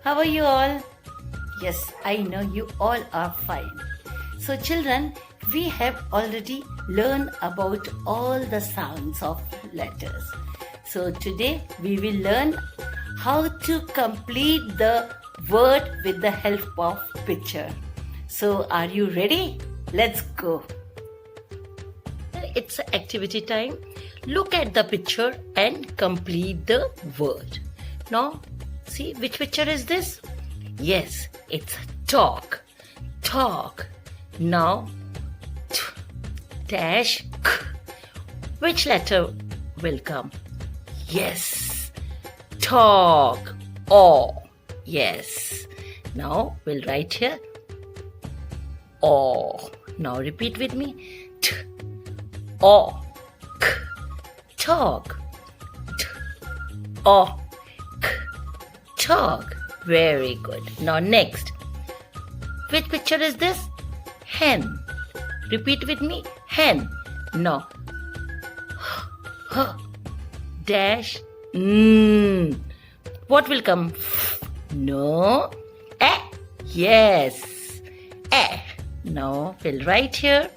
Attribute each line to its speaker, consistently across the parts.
Speaker 1: How are you all? Yes, I know you all are fine. So, children, we have already learned about all the sounds of letters. So, today we will learn how to complete the word with the help of picture. So, are you ready? Let's go. It's activity time. Look at the picture and complete the word. Now, see which picture is this? Yes, it's talk. Talk. Now, dash k. Which letter will come? Yes, talk. O. Yes. Now we'll write here O. Now repeat with me. T. O. K. Talk. T. O. K. Talk. Very good. Now next. Which picture is this? Hen. Repeat with me. Hen. Now. H. Dash. What will come? No. Yes. Now we'll write here.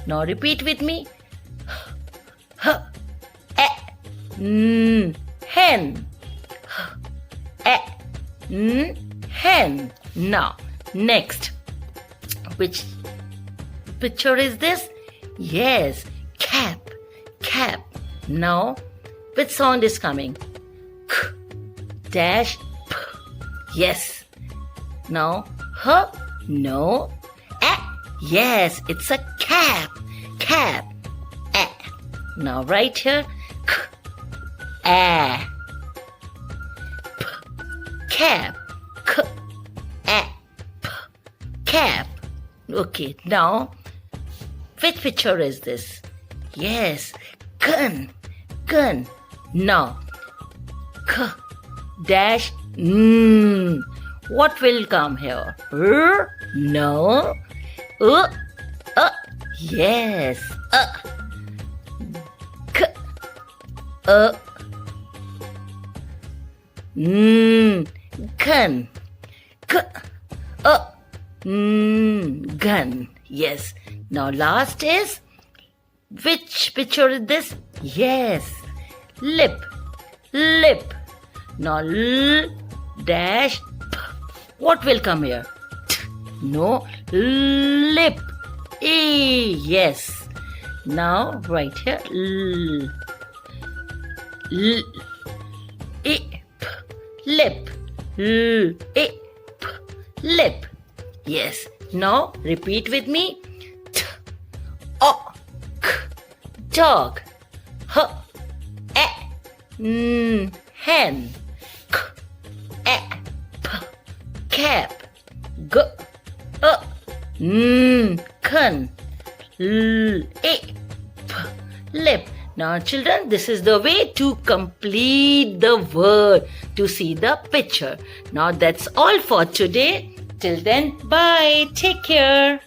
Speaker 1: Now repeat with me. Hen. Hen. Now, next. Which picture is this? Yes, cap. Cap. Now, which sound is coming? K dash p. Yes. Now, h. No. Yes, it's a cap. Cap. Now, right here. K. P. Cap. K. P. Cap. Okay, now, which picture is this? Yes, gun. Gun. Now, k dash what will come here? No. Yes. K. Gun. K. Gun. Yes. Now last is, which picture is this? Yes. Lip. Lip. Now l dash p. What will come here? T. No. Lip. E. Yes. Now right here. L. L. E. P. Lip. L. E. P. Lip. Yes. Now repeat with me. T. O. K. Dog. H. E. Hen. K. E. P. Cap. G. Kun. L. E. P. Lip. Now children, this is the way to complete the word, to see the picture. Now that's all for today. Till then, bye. Take care.